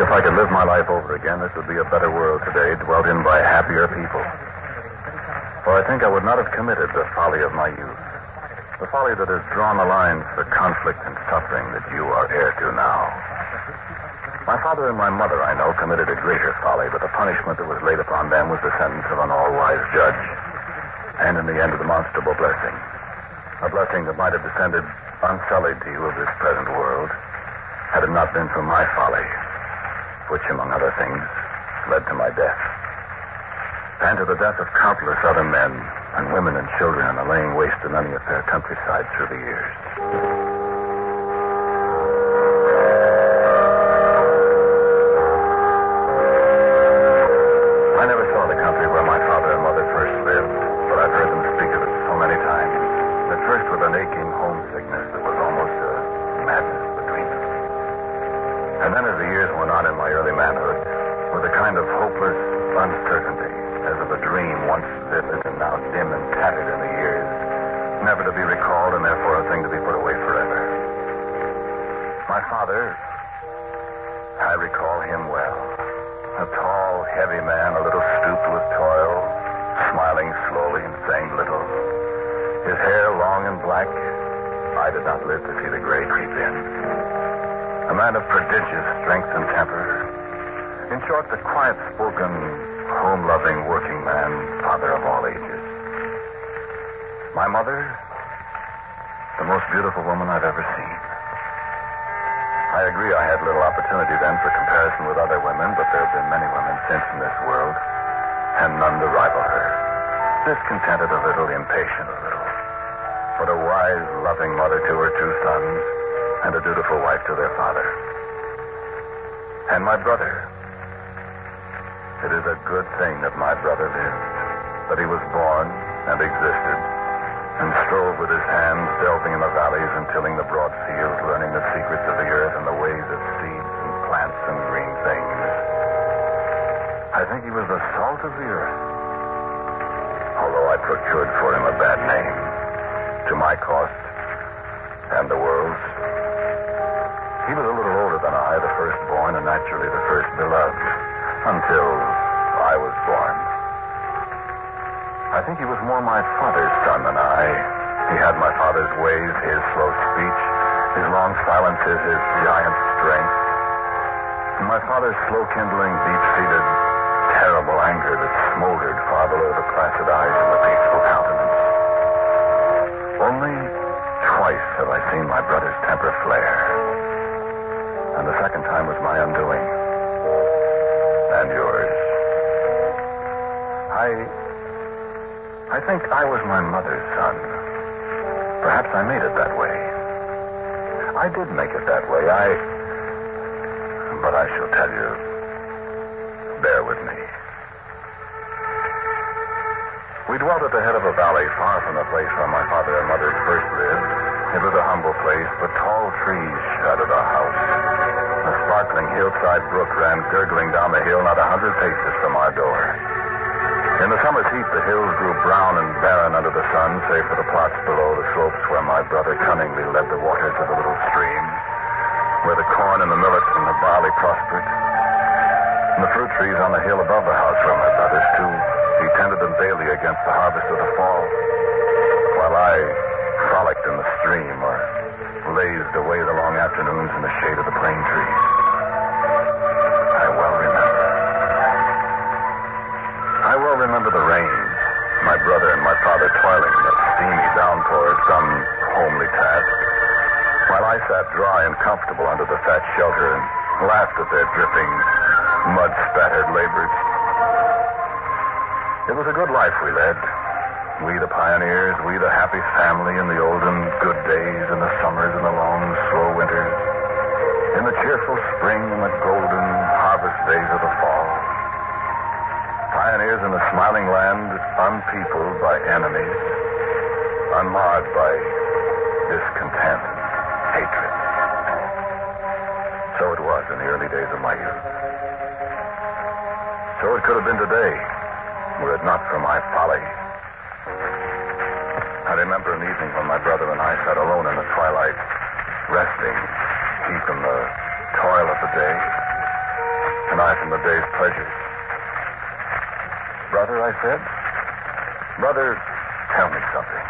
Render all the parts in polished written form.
if I could live my life over again, this would be a better world today, dwelt in by happier people. For I think I would not have committed the folly of my youth. The folly that has drawn the lines for conflict and suffering that you are heir to now. My father and my mother, I know, committed a greater folly, but the punishment that was laid upon them was the sentence of an all-wise judge. And in the end, a demonstrable blessing. A blessing that might have descended unsullied to you of this present world, had it not been for my folly, which, among other things, led to my death. And to the death of countless other men and women and children in the laying waste of many a fair countryside through the years. I never saw the country where my father and mother first lived, but I've heard them speak of it so many times. At first with an aching homesickness that was almost a madness between them. And then as the years went on in my early manhood, with a kind of hopeless uncertainty, as of a dream once vivid and now dim and tattered in the years, never to be recalled and therefore a thing to be put away forever. My father, I recall him well. A tall, heavy man, a little stooped with toil, smiling slowly and saying little. His hair long and black. I did not live to see the gray creep in. A man of prodigious strength and temper. In short, the quiet-spoken, home-loving working man, father of all ages. My mother, the most beautiful woman I've ever seen. I agree I had little opportunity then for comparison with other women, but there have been many women since in this world, and none to rival her. Discontented a little, impatient a little, but a wise, loving mother to her two sons, and a dutiful wife to their father. And my brother. It is a good thing that my brother lived, that he was born and existed, and strove with his hands, delving in the valleys and tilling the broad fields, learning the secrets of the earth and the ways of seeds and plants and green things. I think he was the salt of the earth, although I procured for him a bad name, to my cost and the world's. He was a little older than I, the firstborn, and naturally the first beloved. Until I was born. I think he was more my father's son than I. He had my father's ways, his slow speech, his long silences, his giant strength. And my father's slow-kindling, deep-seated, terrible anger that smoldered far below the placid eyes and the peaceful countenance. Only twice have I seen my brother's temper flare. And the second time was my undoing. And yours. I think I was my mother's son. Perhaps I made it that way. I did make it that way. But I shall tell you. Bear with me. We dwelt at the head of a valley far from the place where my father and mother first lived. It was a humble place, but tall trees shadowed our house. A sparkling hillside brook ran gurgling down the hill not 100 paces from our door. In the summer's heat, the hills grew brown and barren under the sun, save for the plots below the slopes where my brother cunningly led the waters of the little stream, where the corn and the millet and the barley prospered, and the fruit trees on the hill above the house were my brother's, too. He tended them daily against the harvest of the fall, while I frolicked in the stream or lazed away the long afternoons in the shade of the plane trees. I well remember the rains, my brother and my father toiling in a steamy downpour at some homely task, while I sat dry and comfortable under the thatched shelter and laughed at their dripping, mud-spattered labors. It was a good life we led. We the pioneers, we the happy family in the olden good days, in the summers and the long, slow winters, in the cheerful spring and the golden harvest days of the fall. Pioneers in a smiling land, unpeopled by enemies, unmarred by discontent and hatred. So it was in the early days of my youth. So it could have been today, were it not for my folly. I remember an evening when my brother and I sat alone in the twilight, resting, deep in the toil of the day. from the day's pleasures. Brother, I said. Brother, tell me something.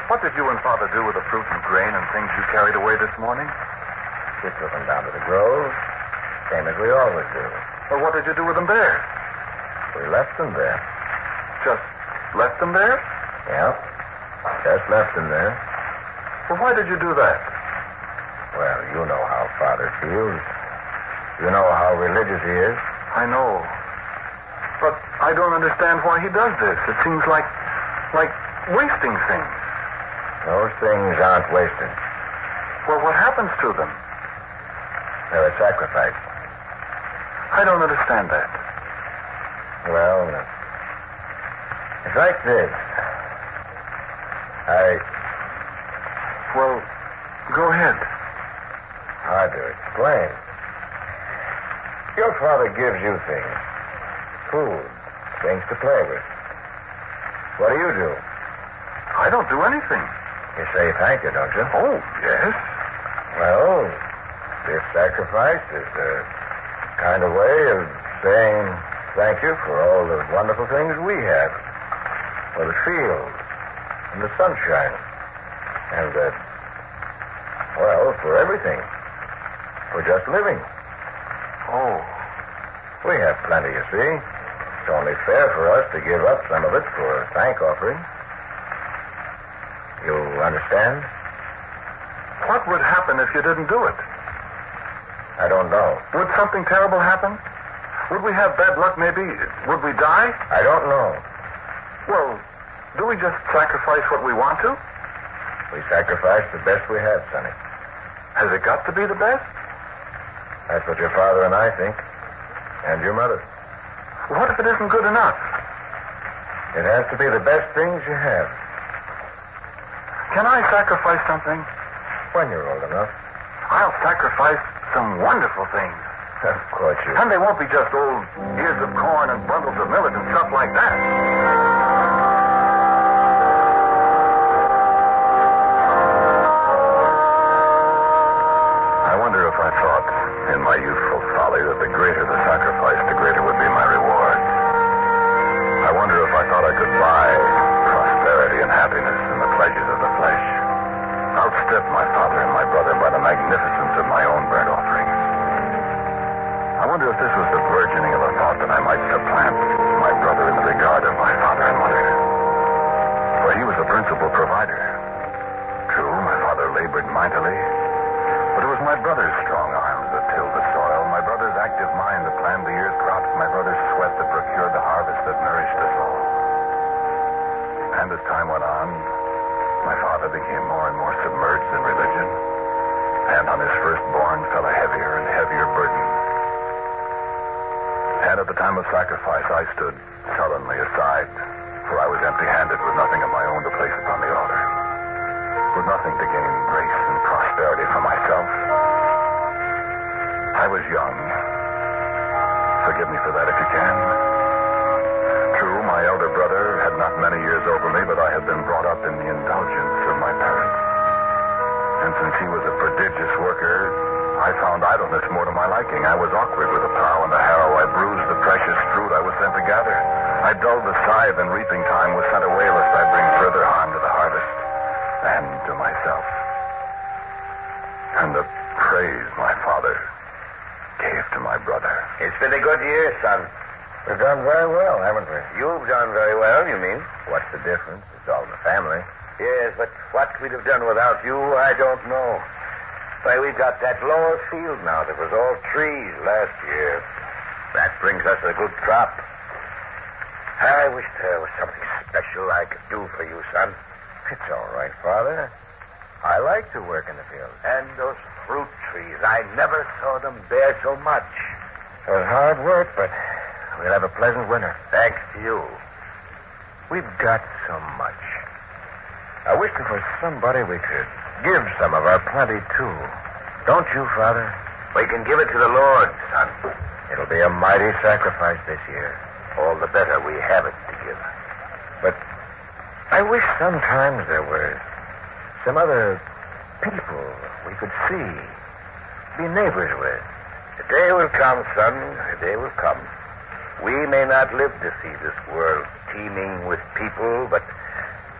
What did you and Father do with the fruit and grain and things you carried away this morning? We took them down to the grove, same as we always do. Well, what did you do with them there? We left them there. Just left them there? Yeah, just left them there. Well, why did you do that? Well, you know how Father feels. You know how religious he is. I know. But I don't understand why he does this. It seems like wasting things. Those things aren't wasted. Well, what happens to them? They're a sacrifice. I don't understand that. Well, it's like this. Well, go ahead. Hard to explain. Your father gives you things. Food, things to play with. What do? I don't do anything. You say thank you, don't you? Oh, yes. Well, this sacrifice is a kind of way of saying thank you for all the wonderful things we have. For the fields and the sunshine. And, for everything. For just living. Oh. We have plenty, you see. It's only fair for us to give up some of it for a thank offering. You understand? What would happen if you didn't do it? I don't know. Would something terrible happen? Would we have bad luck, maybe? Would we die? I don't know. Well, do we just sacrifice what we want to? We sacrifice the best we have, Sonny. Has it got to be the best? That's what your father and I think. And your mother. What if it isn't good enough? It has to be the best things you have. Can I sacrifice something? When you're old enough. I'll sacrifice some wonderful things. Of course you... And they won't be just old ears of corn and bundles of millet and stuff like that. I wonder if I thought, in my youthful folly, that the greater the sacrifice, the greater would be my reward. I wonder if I thought I could buy prosperity and happiness and the pleasures of the flesh. Outstrip my father and my brother by the magnificence of my own burnt offerings. I wonder if this was the burgeoning of a thought that I might supplant my brother in the regard of my father and mother. For he was the principal provider. True, my father labored mightily, but it was my brother's strong arms that tilled the soil, my brother's active mind that planned the year's crops, my brother's sweat that procured the harvest that nourished us all. And as time went on, my father became more and more submerged in religion, and on his firstborn fell a heavier and heavier burden. And at the time of sacrifice, I stood sullenly aside, for I was empty-handed with nothing of my own to place upon the altar, with nothing to gain grace and prosperity for myself. I was young. Forgive me for that if you can. True, my elder brother had not many years over me, but I had been brought up in the indulgence of my parents. And since he was a prodigious worker, I found idleness more to my liking. I was awkward with the plow and the harrow. I bruised the precious fruit I was sent to gather. I dulled the scythe, and reaping time was sent away lest I bring further harm to the harvest and to myself. And the praise my father gave to my brother. It's been a good year, son. We've done very well, haven't we? You've done very well, you mean? What's the difference? It's all in the family. Yes, but what we'd have done without you, I don't know. Why, we've got that lower field now that was all trees last year. That brings us a good crop. I wish there was something special I could do for you, son. It's all right, Father. I like to work in the field. And those fruit trees, I never saw them bear so much. It was hard work, but we'll have a pleasant winter. Thanks to you. We've got so much. I wish there was somebody we could give some of our plenty to. Don't you, Father? We can give it to the Lord, son. It'll be a mighty sacrifice this year. All the better we have it to give. But I wish sometimes there were some other people we could see, be neighbors with. The day will come, son. The day will come. We may not live to see this world teeming with people, but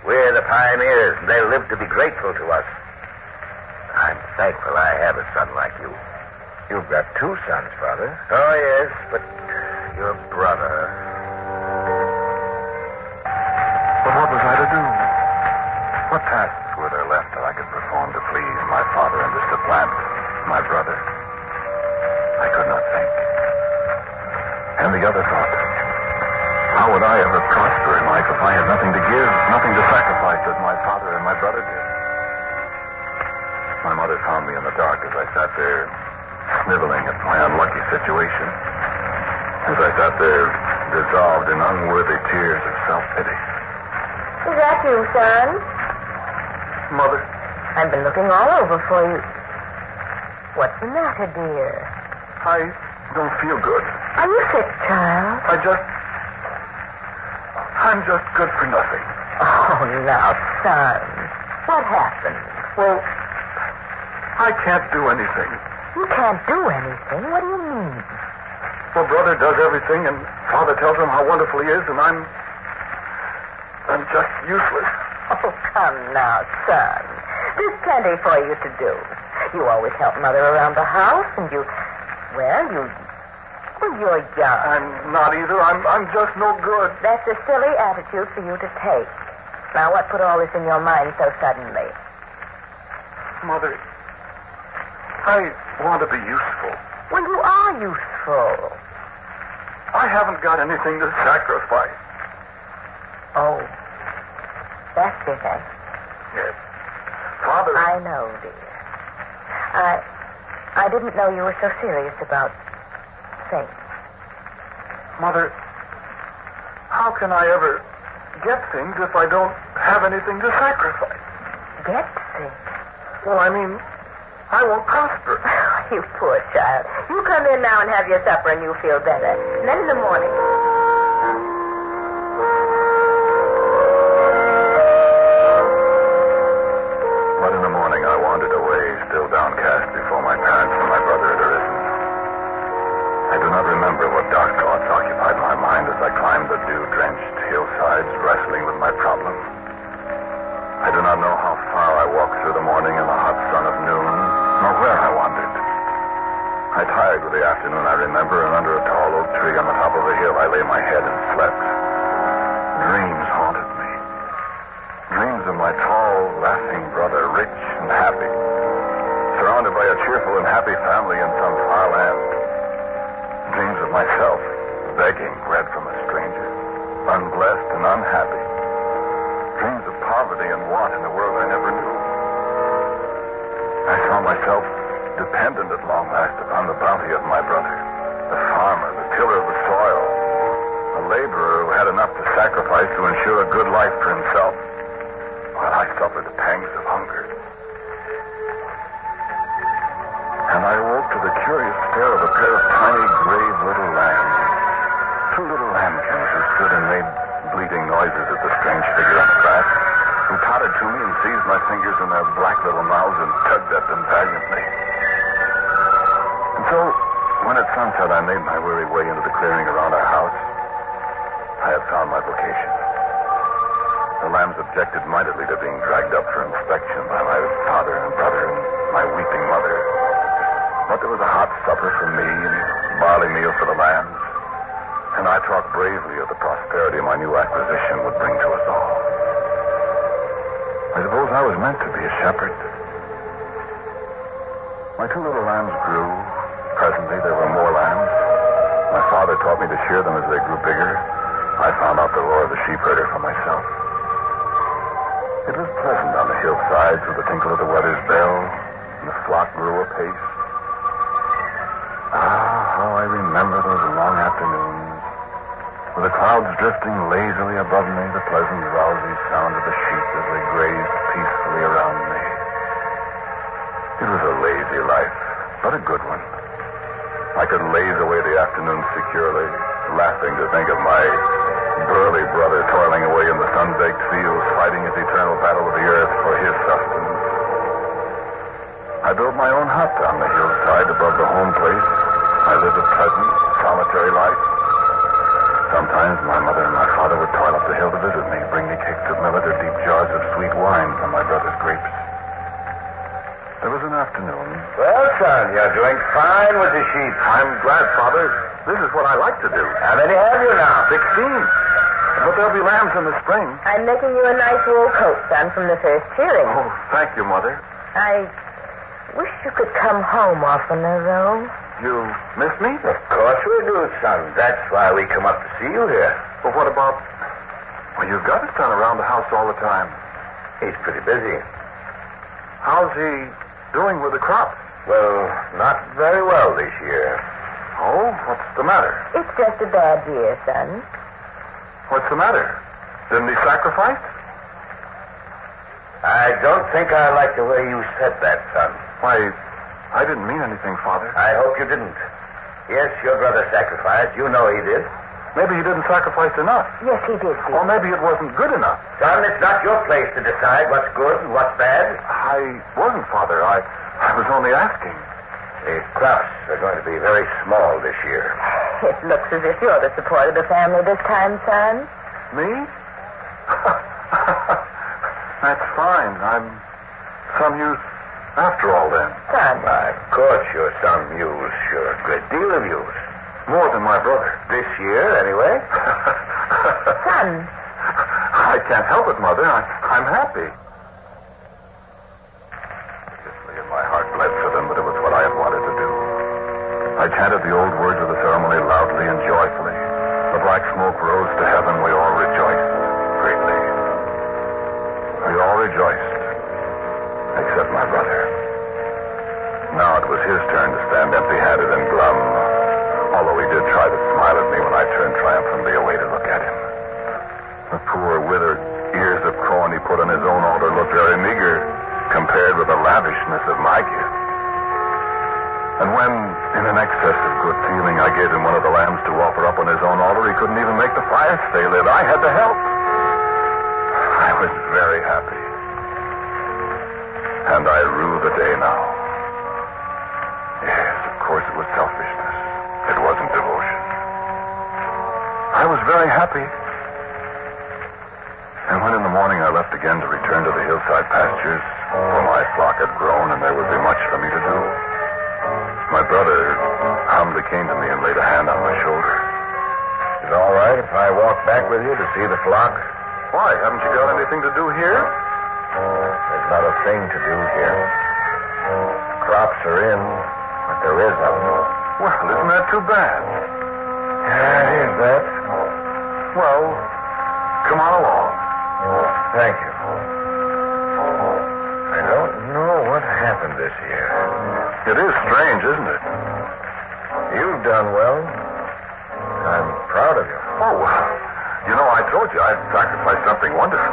we're the pioneers, and they'll live to be grateful to us. I'm thankful I have a son like you. You've got two sons, Father. Oh, yes, but your brother... But what was I to do? What tasks were there left that I could perform to please my father and to supplant my brother? I could not think. And the other thought, how would I ever prosper in life if I had nothing to give, nothing to sacrifice as my father and my brother did? My mother found me in the dark as I sat there sniveling at my unlucky situation, as I sat there dissolved in unworthy tears of self-pity. Is that you, son? Mother. I've been looking all over for you. What's the matter, dear? I don't feel good. Are you sick, child? I'm just good for nothing. Oh, now, son. What happened? Well, I can't do anything. You can't do anything? What do you mean? Well, brother does everything, and father tells him how wonderful he is, and I'm just useless. Oh, come now, son. There's plenty for you to do. You always help Mother around the house, and you're young. I'm not either. I'm just no good. That's a silly attitude for you to take. Now, what put all this in your mind so suddenly? Mother, I want to be useful. Well, you are useful. I haven't got anything to sacrifice. Oh, that's it, eh? Yes. Father... I know, dear. I didn't know you were so serious about things. Mother, how can I ever get things if I don't have anything to sacrifice? Get things? Well, I mean, I won't prosper. You poor child. You come in now and have your supper and you'll feel better. And then in the morning... But in the morning I wandered away, still downcast before my parents and my brother had arisen. I do not remember what dark thoughts occupied my mind as I climbed the dew-drenched hillsides, wrestling with my problem. I do not know how far I walked through the morning in the hot sun of noon, nor where I wandered. I tired with the afternoon, I remember, and under a tall oak tree on the top of a hill I lay my head and slept. Dreams haunted me. Dreams of my tall, laughing brother, rich and happy, surrounded by a cheerful and happy family in some far land. Dreams of myself, begging bread from a stranger, unblessed and unhappy. Dreams of poverty and want in a world I never knew. I saw myself dependent at long last upon the bounty of my brother, the farmer, the tiller of the soil, a laborer who had enough to sacrifice to ensure a good life for himself, while I suffered the pangs of hunger. And I awoke to the curious stare of a pair of tiny, grave little lambs, two little lambkins who stood and made bleating noises at the strange figure on the grass, who tottered to me and seized my fingers in their black little mouths and tugged at them valiantly. And so, when at sunset I made my weary way into the clearing around our house, I had found my vocation. The lambs objected mightily to being dragged up for inspection by my father and brother and my weeping mother. But there was a hot supper for me and barley meal for the lambs, and I talked bravely of the prosperity my new acquisition would bring to us all. I suppose I was meant to be a shepherd. My two little lambs grew. Presently, there were more lambs. My father taught me to shear them as they grew bigger. I found out the roar of the sheep herder for myself. It was pleasant on the hillsides with the tinkle of the wether's bell, and the flock grew apace. Ah, how I remember those long afternoons, with the clouds drifting lazily above me, the pleasant, drowsy sound of the sheep as they grazed peacefully around me. It was a lazy life, but a good one. I could laze away the afternoon securely, laughing to think of my burly brother toiling away in the sun-baked fields, fighting his eternal battle with the earth for his sustenance. I built my own hut on the hillside above the home place, times, my mother and my father would toil up the hill to visit me, bring me cakes of millet or deep jars of sweet wine from my brother's grapes. There was an afternoon. Well, son, you're doing fine with the sheep. I'm glad, Father. This is what I like to do. How many have you now? 16. But there'll be lambs in the spring. I'm making you a nice wool coat, son, from the first shearing. Oh, thank you, Mother. I wish you could come home oftener, though. You miss me? Of course we do, son. That's why we come up to see you here. But what about... Well, you've got a son around the house all the time. He's pretty busy. How's he doing with the crops? Well, not very well this year. Oh, what's the matter? It's just a bad year, son. What's the matter? Didn't he sacrifice? I don't think I like the way you said that, son. Why, I didn't mean anything, Father. I hope you didn't. Yes, your brother sacrificed. You know he did. Maybe he didn't sacrifice enough. Yes, he did, dear. Or maybe it wasn't good enough. Son, it's not your place to decide what's good and what's bad. I wasn't, Father. I was only asking. The crops are going to be very small this year. It looks as if you're the support of the family this time, son. Me? That's fine. I'm some use after all, then. Son. Why, of course you're some use. You're a great deal of use. More than my brother. This year, anyway. Son. I can't help it, Mother. I'm happy. And my heart bled for them, but it was what I had wanted to do. I chanted the old words of the ceremony loudly and joyfully. The black smoke rose to heaven. We all rejoiced greatly. We all rejoiced, except my brother. Now it was his turn to stand empty-handed and glum, although he did try to smile at me when I turned triumphantly away to look at him. The poor, withered ears of corn he put on his own altar looked very meager compared with the lavishness of my gift. And when, in an excess of good feeling, I gave him one of the lambs to offer up on his own altar, he couldn't even make the fire stay lit. I had to help. I was very happy. And I rue the day now. Yes, of course it was selfishness. It wasn't devotion. I was very happy. And when in the morning I left again to return to the hillside pastures, for my flock had grown and there would be much for me to do, my brother humbly came to me and laid a hand on my shoulder. Is it all right if I walk back with you to see the flock? Why, haven't you got anything to do here? There's not a thing to do here. Crops are in, but there is of them. Well, isn't that too bad? Yeah, it is that. Well, come on along. Thank you. I don't know what happened this year. It is strange, isn't it? You've done well. I'm proud of you. Oh, you know, I told you I'd sacrificed something wonderful.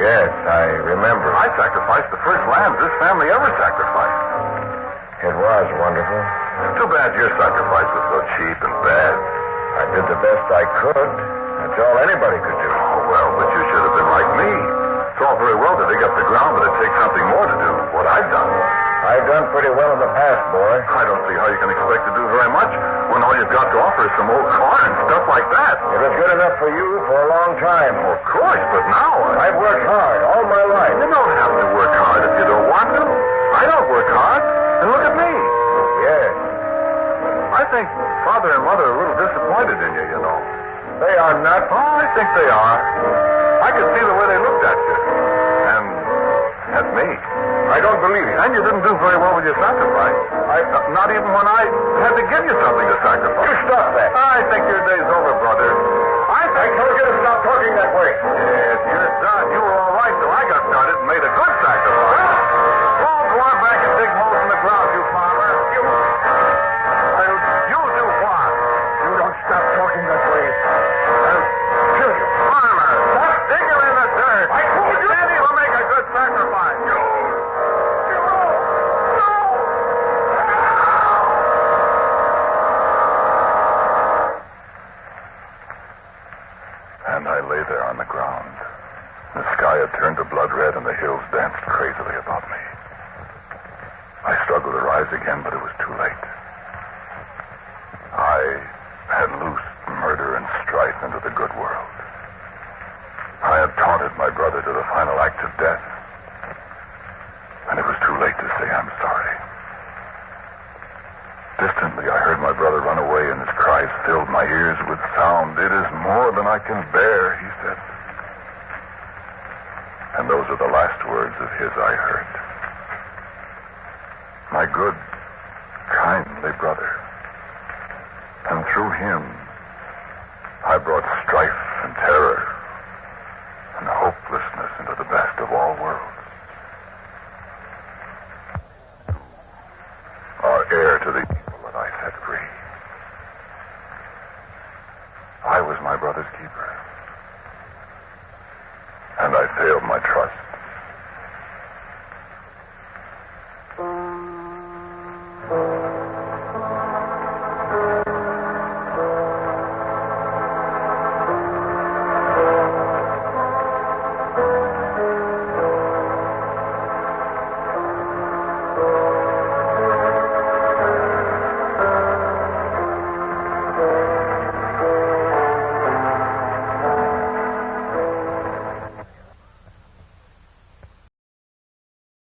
Yes, I remember. I sacrificed the first lambs this family ever sacrificed. It was wonderful. Too bad your sacrifice was so cheap and bad. I did the best I could. That's all anybody could do. Oh, well, but you should have been like me. It's all very well to dig up the ground, but it takes something more to do what I've done. I've done pretty well in the past, boy. I don't see how you can expect to do very much when all you've got to offer is some old corn and stuff like that. It was good enough for you for a long time. Of course, but now I've worked hard all my life. You don't have to work hard if you don't want to. I don't work hard. And look at me. Yes. I think Father and Mother are a little disappointed in you, you know. They are not. Oh, I think they are. I could see the way they looked at you. And at me. I don't believe you. And you didn't do very well with your sacrifice. Not even when I had to give you something to sacrifice. You stop that. I think your day's over, brother. I told you to stop talking that way. Yes, you're done. You were all right till I got started and made a good sacrifice. Oh, go on back and dig holes in the ground, you farmer. You do what? You don't stop talking that way. I'll kill you. Farmer, stop digging in the dirt. I told you. Then he'll make a good sacrifice. And I lay there on the ground, I heard my brother run away, and his cries filled my ears with sound. "It is more than I can bear," he said. And those are the last words of his I heard. My good, kindly brother. And through him, I brought strife and terror and hopelessness into the best of all worlds. Are heir to the evil that I set free. I was my brother's keeper. And I failed my trust.